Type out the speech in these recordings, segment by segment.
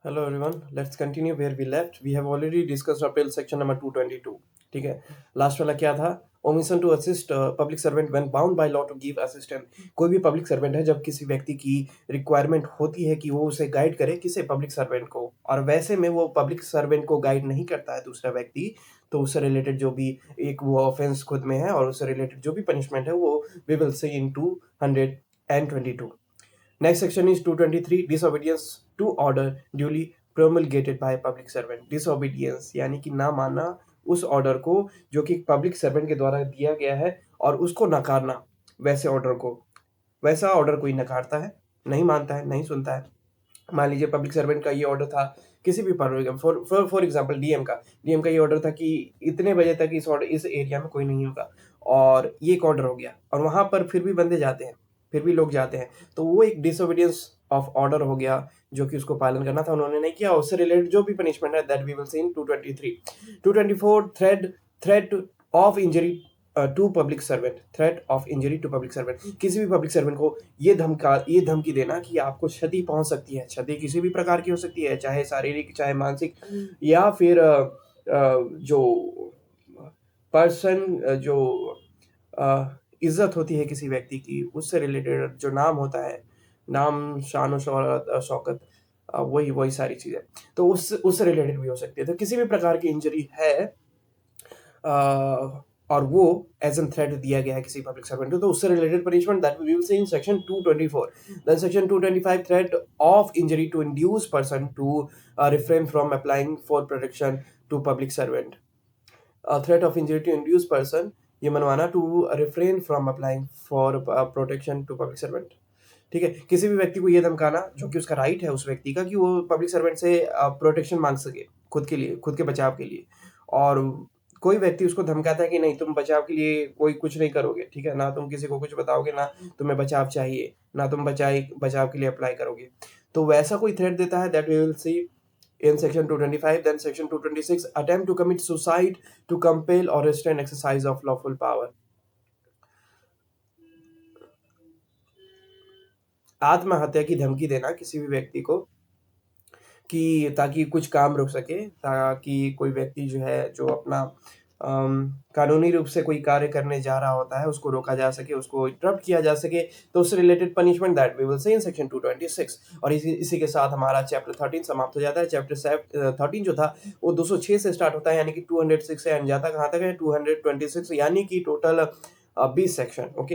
Hello everyone, let's continue where we left. We have already discussed up till section number 222. ठीक है, last वाला क्या था? Omission to assist public servant when bound by law to give assistance. कोई भी public servant है जब किसी व्यक्ति की रिक्वायरमेंट होती है कि वो उसे गाइड करे, किसे? पब्लिक सर्वेंट को। और वैसे में वो पब्लिक सर्वेंट को गाइड नहीं करता है दूसरा व्यक्ति, तो उससे रिलेटेड जो भी एक वो ऑफेंस खुद में है और उससे रिलेटेड जो भी पनिशमेंट है वो we will see in 222. Next section is 223, disobedience to order duly promulgated by public servant. Disobedience यानी कि ना मानना उस ऑर्डर को जो कि पब्लिक सर्वेंट के द्वारा दिया गया है और उसको नकारना। वैसे ऑर्डर को, वैसा ऑर्डर कोई नकारता है, नहीं मानता है, नहीं सुनता है। मान लीजिए पब्लिक सर्वेंट का ये ऑर्डर था, किसी भी फॉर एग्जाम्पल डीएम का ये ऑर्डर था कि इतने बजे तक इस एरिया में कोई नहीं होगा, और ये एक ऑर्डर हो गया और वहां पर फिर भी बंदे जाते हैं, फिर भी लोग जाते हैं, तो वो एक डिसोबीडियंस ऑफ ऑर्डर हो गया जो कि उसको पालन करना था, उन्होंने नहीं किया। उससे रिलेटेड जो भी पनिशमेंट है that we will see in 223. 224, threat of injury to public servant. Threat of injury to public servant, किसी भी पब्लिक सर्वेंट को ये धमकी देना कि आपको क्षति पहुंच सकती है। क्षति किसी भी प्रकार की हो सकती है, चाहे शारीरिक, चाहे मानसिक, या फिर जो पर्सन जो इज्जत होती है किसी व्यक्ति की, उससे रिलेटेड जो नाम होता है, नाम, शान और शौकत, वही वही सारी चीजें, तो उससे रिलेटेड भी हो सकती है। तो किसी भी प्रकार की इंजरी है और वो एज एन थ्रेट दिया गया है किसी पब्लिक सर्वेंट को, तो उससे related punishment that we will see in section 224. Then section 225, threat of injury to induce person to refrain from applying for protection to public servant. Threat of injury to induce person, ये मनवाना, to refrain from applying for protection to public servant. ठीक है, किसी भी व्यक्ति को ये धमकाना जो कि उसका राइट है उस व्यक्ति का कि वो पब्लिक सर्वेंट से प्रोटेक्शन मांग सके खुद के लिए, खुद के बचाव के लिए, और कोई व्यक्ति उसको धमकाता है कि नहीं, तुम बचाव के लिए कोई कुछ नहीं करोगे, ठीक है, ना तुम किसी को कुछ बताओगे, ना तुम्हें बचाव चाहिए, ना तुम बचाव के लिए अप्लाई करोगे, तो वैसा कोई थ्रेट देता है that we will see in section 225. Then section 226, attempt to commit suicide to compel or restrain exercise of lawful power. आत्महत्या की धमकी देना किसी भी व्यक्ति को कि ताकि कुछ काम रुक सके, ताकि कोई व्यक्ति जो है जो अपना कानूनी रूप से कोई कार्य करने जा रहा होता है उसको रोका जा सके, उसको इंटरप्ट किया जा सके, तो उससे related punishment that we will see in section 226. और इसी के साथ हमारा चैप्टर 13 समाप्त हो जाता है। चैप्टर 13 जो था वो 206 से स्टार्ट होता है, यानी कि 206 से एंड जाता कहाँ तक है? 226, यानी कि टोटल 20 सेक्शन। ओके,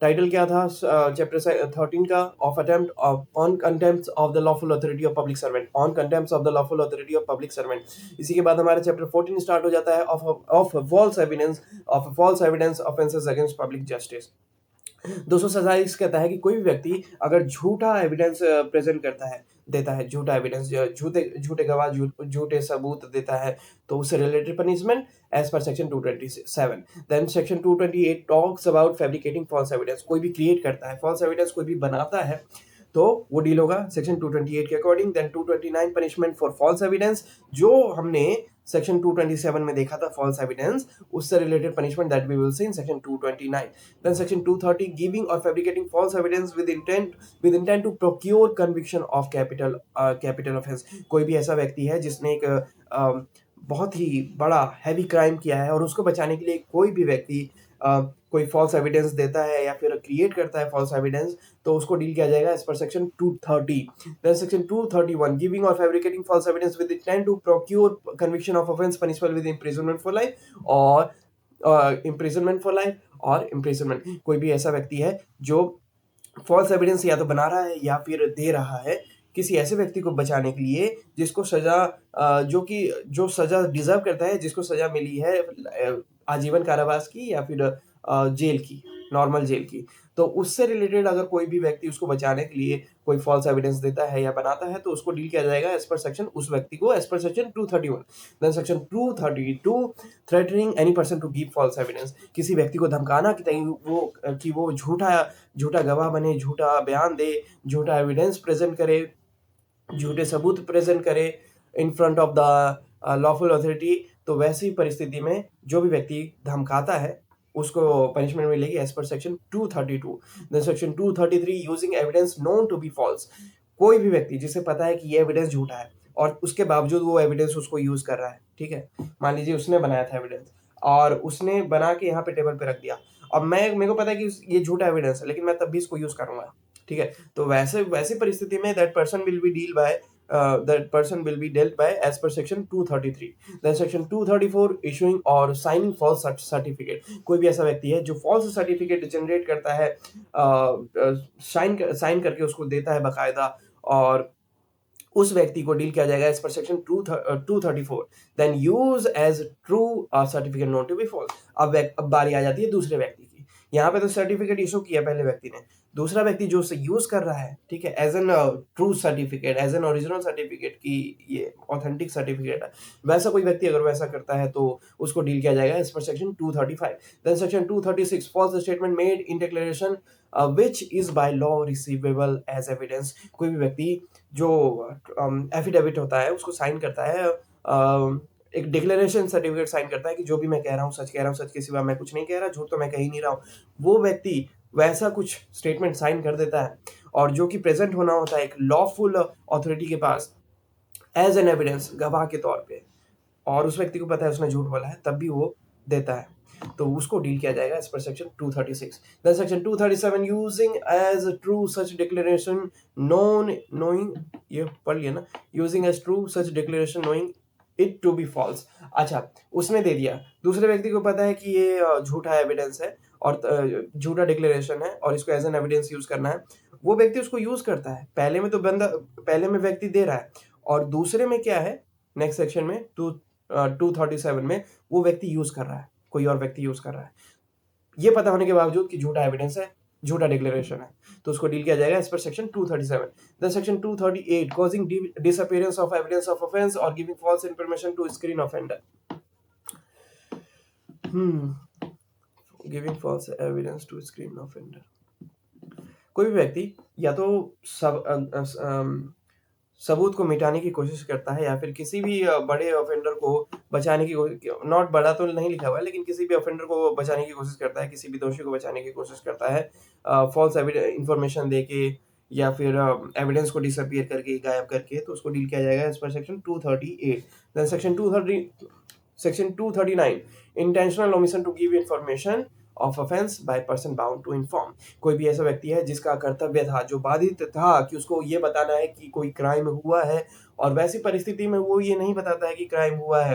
टाइटल क्या था चैप्टर 13 का? Of attempt on contempt of the lawful authority of public servant, on contempt of the lawful authority of public servant. इसी के बाद हमारा चैप्टर 14 स्टार्ट हो जाता है, of false evidence offences against public justice. 227 कहता है कि कोई भी व्यक्ति अगर झूठा एविडेंस प्रेजेंट करता है, देता है, झूठा एविडेंस, झूठे गवाह, झूठे सबूत देता है, तो उससे रिलेटेड पनिशमेंट एज पर section 227. Then section 228 talks about fabricating false evidence. कोई भी क्रिएट करता है फॉल्स एविडेंस, कोई भी बनाता है, तो वो डील होगा सेक्शन 228 के according. Then 229 punishment for false evidence, जो हमने सेक्शन 227 में देखा था फॉल्स एविडेंस, उससे related punishment that we will see in section 229. Then section 230, giving और fabricating false evidence with intent to procure conviction of capital offence. कोई भी ऐसा व्यक्ति है जिसने एक बहुत ही बड़ा हैवी क्राइम किया है और उसको बचाने के लिए कोई भी व्यक्ति कोई फॉल्स एविडेंस देता है या फिर क्रिएट करता है फॉल्स एविडेंस, तो उसको डील किया जाएगा एज पर सेक्शन 230. देन सेक्शन 231, गिविंग और fabricating false evidence with intent to procure conviction of offence punishable with imprisonment for life और इम्प्रिजनमेंट. कोई भी ऐसा व्यक्ति है जो फॉल्स एविडेंस या तो बना रहा है या फिर दे रहा है किसी ऐसे व्यक्ति को बचाने के लिए जिसको सजा जो सजा डिजर्व करता है, जिसको सजा मिली है आजीवन कारावास की या फिर जेल की, नॉर्मल जेल की, तो उससे रिलेटेड अगर कोई भी व्यक्ति उसको बचाने के लिए कोई फॉल्स एविडेंस देता है या बनाता है, तो उसको डील किया जाएगा एज पर सेक्शन, उस व्यक्ति को एज पर section 231. Then section 232, threatening any person to give false evidence. किसी व्यक्ति को धमकाना कि वो झूठा गवाह बने, झूठा बयान दे, झूठा एविडेंस प्रेजेंट करे, झूठे सबूत प्रेजेंट करे in front of the lawful authority. तो वैसी परिस्थिति में जो भी व्यक्ति धमकाता है उसको पनिशमेंट मिलेगी एज पर section 232. Then section 233, using evidence known to be false. कोई भी व्यक्ति जिसे पता है कि ये एविडेंस झूठा है, और उसके बावजूद वो एविडेंस उसको यूज़ कर रहा है, ठीक है? मान लीजिए उसने बनाया था एविडेंस और उसने बना के यहाँ पे टेबल पे रख दिया। अब मेरे को पता है कि ये झूठा एविडेंस है, लेकिन मैं तब भी इसको यूज़ करूँगा, ठीक है? तो वैसी परिस्थिति में that person will be dealt by as per section 233। Then section 234 issuing और साइनिंग फॉल्स सर्टिफिकेट। कोई भी ऐसा व्यक्ति है जो फॉल्स सर्टिफिकेट जनरेट करता है, साइन करके उसको देता है बाकायदा, और उस व्यक्ति को डील किया जाएगा एज पर section 234। Then use as true certificate known to be false. अब बारी आ जाती है दूसरे व्यक्ति की। यहाँ पे तो सर्टिफिकेट इशू किया पहले व्यक्ति ने, दूसरा व्यक्ति जो उसे यूज कर रहा है, ठीक है, as an true certificate, as an original certificate की ये ऑथेंटिक सर्टिफिकेट है, वैसा कोई व्यक्ति अगर वैसा करता है तो उसको डील किया जाएगा एज पर section 235। Then section 236 false statement made in declaration which is by law receivable as evidence. कोई भी व्यक्ति जो एफिडेविट होता है उसको साइन करता है, एक डिक्लेरेशन सर्टिफिकेट साइन करता है कि जो भी मैं कह रहा हूँ सच कह रहा हूँ, सच के सिवा मैं कुछ नहीं कह रहा, झूठ तो मैं कह ही नहीं रहा हूँ। वो व्यक्ति वैसा कुछ स्टेटमेंट साइन कर देता है और जो कि प्रेजेंट होना होता है एक लॉफुल अथॉरिटी के पास एज एन एविडेंस, गवाह के तौर पे, और उस व्यक्ति को पता है उसने झूठ बोला है, तब भी वो देता है, तो उसको डील किया जाएगा एज पर section 236। Then section 237 using as true such declaration knowing, ये पढ़ लिया ना, using as true such declaration knowing it to be false. अच्छा, उसने दे दिया, दूसरे व्यक्ति को पता है कि ये झूठा एविडेंस है और झूठा डिक्लेरेशन है और इसको एज एन एविडेंस यूज करना है। वो व्यक्ति उसको यूज करता है, पहले में व्यक्ति दे रहा है, और दूसरे में क्या है, नेक्स्ट सेक्शन में 237 में वो व्यक्ति यूज कर रहा है, कोई और व्यक्ति यूज कर रहा है, ये पता होने के बावजूद कि झूठा एविडेंस है, झूठा डिक्लेरेशन है, तो उसको डील किया जाएगा एज पर section 237। Then section 238 causing disappearance of evidence of offence और giving false information to screen offender. Giving false evidence to screen offender. कोई भी व्यक्ति या तो सबूत को मिटाने की कोशिश करता है या फिर किसी भी बड़े ऑफेंडर को बचाने की कोशिश, नॉट बड़ा तो नहीं लिखा हुआ है, लेकिन किसी भी ऑफेंडर को बचाने की कोशिश करता है, किसी भी दोषी को बचाने की कोशिश करता है फॉल्स इंफॉर्मेशन देके या फिर एविडेंस को डिसअपीयर करके, गायब करके, तो उसको डील किया जाएगा एज पर section 238। Then section 239 intentional omission to give information of offence by person bound to inform. कोई भी ऐसा व्यक्ति है जिसका कर्तव्य था, जो बाधित था कि उसको ये बताना है कि कोई क्राइम हुआ है, और वैसी परिस्थिति में वो ये नहीं बताता है कि क्राइम हुआ है,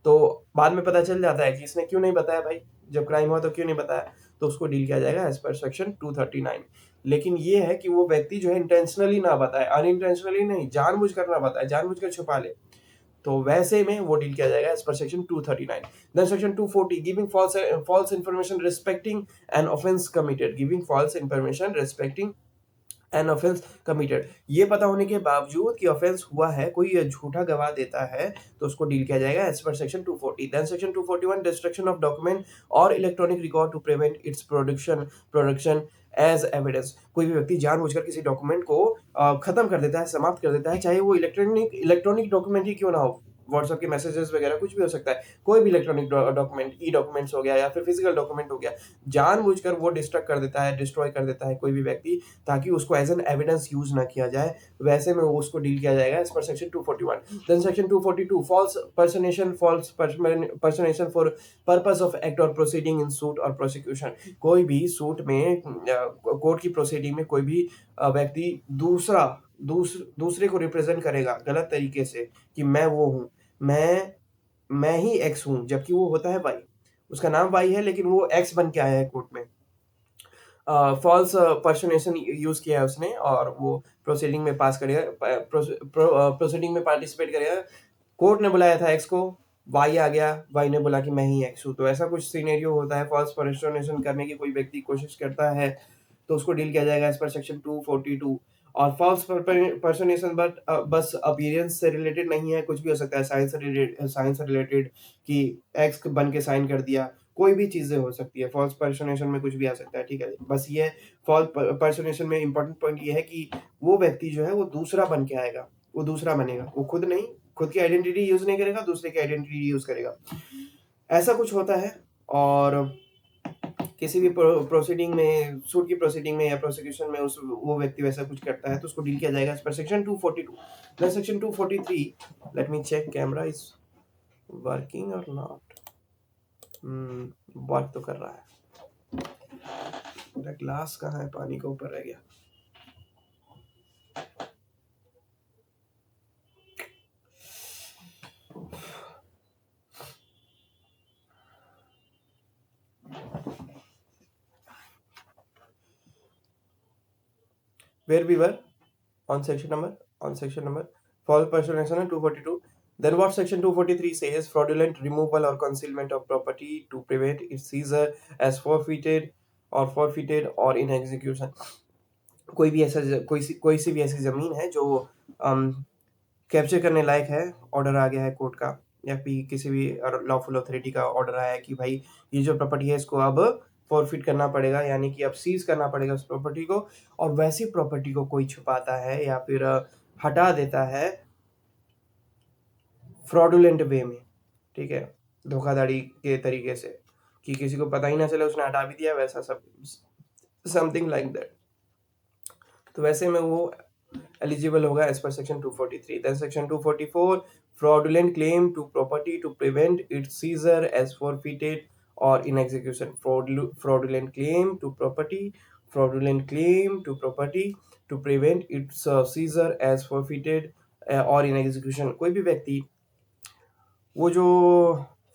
तो बाद में पता चल जाता है कि इसने क्यों नहीं बताया भाई, जब क्राइम हुआ तो क्यों नहीं बताया, तो उसको डील किया जाएगा एज पर सेक्शन 239। लेकिन ये है कि वो व्यक्ति जो है इंटेंशनली ना बताए, अनइंटेंशनली नहीं, जानबूझकर ना बताए, जानबूझकर छुपा ले, तो वैसे में वो डील किया जाएगा एज पर section 239। Then section 240 giving false information respecting an offence committed. Giving false information respecting an offence committed, ये पता होने के बावजूद कि ऑफेंस हुआ है, कोई झूठा गवाह देता है, तो उसको डील किया जाएगा एज पर section 240। Then section 241 destruction of document और electronic record to prevent its production as evidence. कोई भी व्यक्ति जानबूझकर किसी डॉक्यूमेंट को खत्म कर देता है, समाप्त कर देता है, चाहे वो इलेक्ट्रॉनिक डॉक्यूमेंट ही क्यों ना हो, व्हाट्सएप के मैसेजेस वगैरह कुछ भी हो सकता है, कोई भी इलेक्ट्रॉनिक डॉक्यूमेंट, ई डॉक्यूमेंट्स हो गया या फिर फिजिकल डॉक्यूमेंट हो गया, जानबूझकर वो डिस्ट्रक्ट कर देता है, डिस्ट्रॉय कर देता है कोई भी व्यक्ति, ताकि उसको एज एन एविडेंस यूज ना किया जाए, वैसे में उसको डील किया जाएगा एज पर section 241। Then section 242 false personation for purpose of act और प्रोसीडिंग इन सूट और प्रोसिक्यूशन। कोई भी सूट में, कोर्ट की प्रोसीडिंग में कोई भी व्यक्ति दूसरे को रिप्रेजेंट करेगा गलत तरीके से कि मैं वो हूँ, मैं ही एक्स हूँ, जबकि वो होता है वाई, उसका नाम वाई है लेकिन वो एक्स बन के आया है कोर्ट में, फॉल्स पर्सनेशन यूज किया है उसने, और वो प्रोसीडिंग में पास करेगा, प्रोसीडिंग में पार्टिसिपेट करेगा, कोर्ट ने बुलाया था एक्स को, वाई आ गया, वाई ने बोला कि मैं ही एक्स हूँ, तो ऐसा कुछ सिनेरियो होता है, फॉल्स पर्सनेशन करने की कोई व्यक्ति कोशिश करता है, तो उसको डील किया जाएगा एज पर सेक्शन 242। और फॉल्स पर्सनेशन बस अपीयरेंस से रिलेटेड नहीं है, कुछ भी हो सकता है, साइंस से रिलेटेड कि एक्स बन के साइन कर दिया, कोई भी चीजें हो सकती है, फॉल्स पर्सनेशन में कुछ भी आ सकता है, ठीक है। बस ये फॉल्स पर्सनेशन में इंपॉर्टेंट पॉइंट ये है कि वो व्यक्ति जो है वो दूसरा बन के आएगा, वो दूसरा बनेगा, वो खुद नहीं, खुद की आइडेंटिटी यूज नहीं करेगा, दूसरे की आइडेंटिटी यूज करेगा, ऐसा कुछ होता है। और किसी भी प्रोसीडिंग में, सूट की प्रोसीडिंग में या प्रोसिक्यूशन में उस वो व्यक्ति वैसा कुछ करता है तो उसको डील किया जाएगा एज पर section 242। Then section 243, let me check camera is working और नॉट। वर्क तो कर रहा है। मेरा ग्लास कहाँ है, पानी के ऊपर रह गया। Where we were on section number false personation 242. Then what section 243 says? Fraudulent removal or concealment of property to prevent its seizure as forfeited or in execution. कोई भी ऐसा कोई सी भी ऐसी जमीन है जो कैप्चर करने लायक है, ऑर्डर आ गया है कोर्ट का या फिर किसी भी लॉफुल अथॉरिटी का ऑर्डर आया है कि भाई ये जो प्रॉपर्टी है इसको अब फॉरफिट करना पड़ेगा, यानी कि अब सीज करना पड़ेगा उस प्रॉपर्टी को, और वैसी प्रॉपर्टी को कोई छुपाता है या फिर हटा देता है फ्रॉडुलेंट वे में, ठीक है, धोखाधड़ी के तरीके से, कि किसी को पता ही ना चले उसने हटा भी दिया, वैसा सब समथिंग लाइक दैट। तो वैसे में वो एलिजिबल होगा एज पर section 243। Then section 244, fraudulent claim to property to prevent its seizure as forfeited or in execution. Fraudulent claim to property, fraudulent claim to property to prevent its seizure as forfeited or in execution। कोई भी व्यक्ति वो जो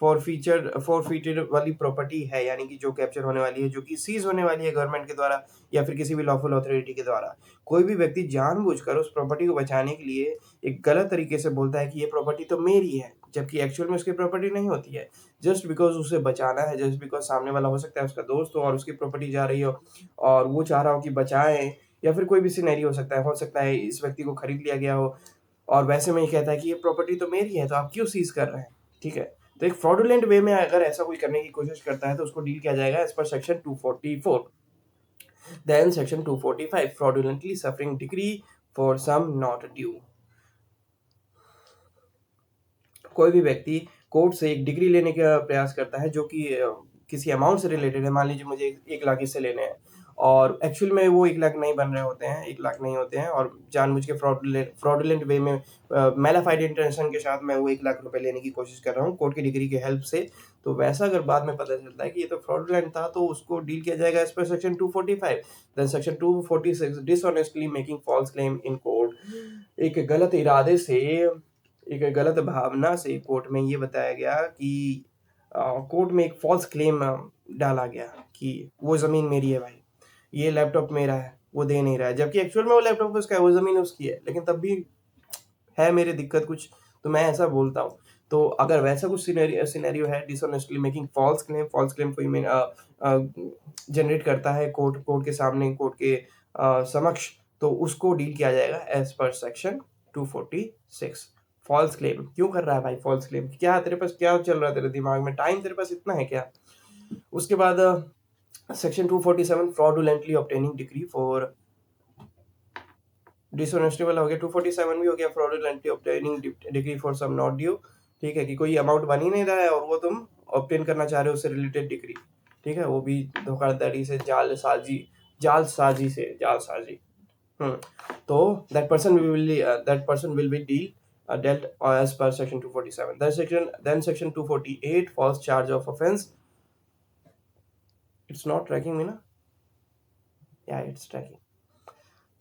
फॉरफीटेड वाली property है, यानी कि जो कैप्चर होने वाली है, जो कि सीज होने वाली है गवर्नमेंट के द्वारा या फिर किसी भी लॉफुल अथॉरिटी के द्वारा, कोई भी व्यक्ति जानबूझकर उस प्रॉपर्टी को बचाने के लिए एक गलत तरीके से बोलता है कि ये प्रॉपर्टी तो मेरी है, जबकि एक्चुअल में उसकी प्रॉपर्टी नहीं होती है। जस्ट बिकॉज उसे बचाना है, जस्ट बिकॉज सामने वाला हो सकता है उसका दोस्त हो और उसकी प्रॉपर्टी जा रही हो और वो चाह रहा हो कि बचाएं, या फिर कोई भी सिनेरियो हो सकता है इस व्यक्ति को खरीद लिया गया हो और वैसे में ये कहता है कि ये प्रॉपर्टी तो मेरी है तो आप क्यों सीज कर रहे हैं, ठीक है। तो एक फ्रॉडुलेंट वे में अगर ऐसा कोई करने की कोशिश करता है तो उसको डील किया जाएगा एज पर section 244। Then section 245, fraudulently suffering degree for sum not due. कोई भी व्यक्ति कोर्ट से एक डिग्री लेने का प्रयास करता है जो कि किसी अमाउंट से रिलेटेड है, मान लीजिए मुझे 1 लाख इससे लेने हैं और एक्चुअल में वो 1 लाख नहीं बन रहे होते हैं, 1 लाख नहीं होते हैं, और जानबूझ के फ्रॉडुलेंट वे में मेलाफाइड इंटेंशन के साथ मैं वो 1 लाख रुपए लेने की कोशिश कर रहा हूँ कोर्ट की डिग्री की हेल्प से। तो वैसा अगर बाद में पता चलता है कि ये तो फ्रॉडुलेंट था तो उसको डील किया जाएगा एज पर section 245। Then section 246, dishonestly making false claim in court. एक गलत इरादे से, एक गलत भावना से कोर्ट में ये बताया गया कि कोर्ट में एक फॉल्स क्लेम डाला गया कि वो ज़मीन मेरी है भाई, ये लैपटॉप मेरा है, वो दे नहीं रहा है, जबकि एक्चुअल में वो लैपटॉप उसका है, वो ज़मीन उसकी है, लेकिन तब भी है मेरे दिक्कत कुछ, तो मैं ऐसा बोलता हूँ। तो अगर वैसा कुछ सिनेरियो है, डिसऑनेस्टली मेकिंग फॉल्स क्लेम कोई में जनरेट करता है कोर्ट के सामने, कोर्ट के समक्ष, तो उसको डील किया जाएगा एज पर सेक्शन 246। फॉल्स क्लेम क्यों कर रहा है भाई, फॉल्स क्लेम क्या, तेरे पास क्या चल रहा है, तेरे दिमाग में टाइम तेरे पास इतना है क्या। उसके बाद section 247, fraudulently obtaining degree for, dishonesty वाला हो गया, 247 भी हो गया, fraudulently obtaining degree for sum not due, ठीक है, कि कोई अमाउंट बन ही नहीं रहा है और वो तुम ऑब्टेन करना चाह रहे हो उससे रिलेटेड डिग्री, ठीक है, वो भी धोखाधड़ी से, जालसाजी। तो that person will be dealt as per section 247। Then section 248, false charge of offense। It's not tracking me, na? Yeah, it's tracking।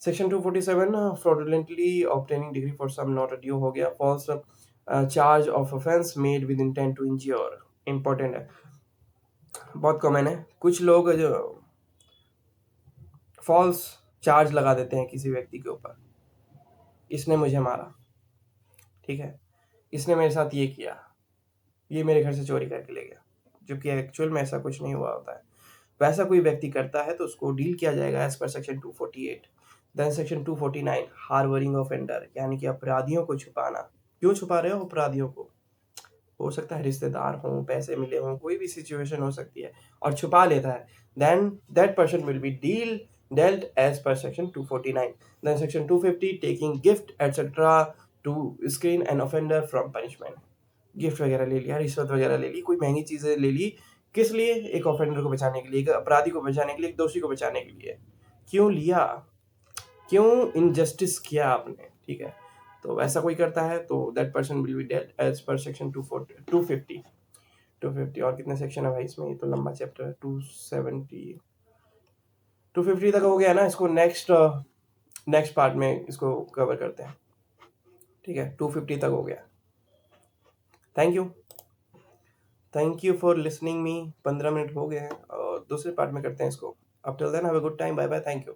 Section 247, fraudulently obtaining degree for some not due हो गया, false charge of offense made with intent to injure, important है, बहुत common है। कुछ लोग जो false charge लगा देते हैं किसी व्यक्ति के ऊपर, इसने मुझे मारा, ठीक है, इसने मेरे साथ ये किया, ये मेरे घर से चोरी करके ले गया, जबकि एक्चुअल में ऐसा कुछ नहीं हुआ होता है। वैसा कोई व्यक्ति करता है तो उसको डील किया जाएगा एज पर section 248। Then section 249, harbouring offender, यानी कि अपराधियों को छुपाना। क्यों छुपा रहे हो अपराधियों को, हो सकता है रिश्तेदार हों, पैसे मिले हों, कोई भी सिचुएशन हो सकती है और छुपा लेता है, then that person will be dealt as per section 249। then section 250, taking gift etc to screen an offender from punishment। Gift वगैरह ले लिया, रिश्वत वगैरह ले ली, कोई महंगी चीज़ें ले ली किस लिए? एक ऑफेंडर को बचाने के लिए, एक अपराधी को बचाने के लिए, एक दोषी को बचाने के लिए। क्यों लिया? क्यों इनजस्टिस किया आपने? ठीक है, तो ऐसा कोई करता है तो दैट पर्सन विल बी डेड एज पर सेक्शन 250। और कितने सेक्शन है भाई इसमें? ये तो लंबा चैप्टर है। 250 तक हो गया ना, इसको नेक्स्ट पार्ट में इसको कवर करते हैं। ठीक है, 250 तक हो गया। Thank you, thank you for listening me. 15 minute हो गए हैं और दूसरे पार्ट में करते हैं इसको। Up till then have a good time, bye bye, thank you.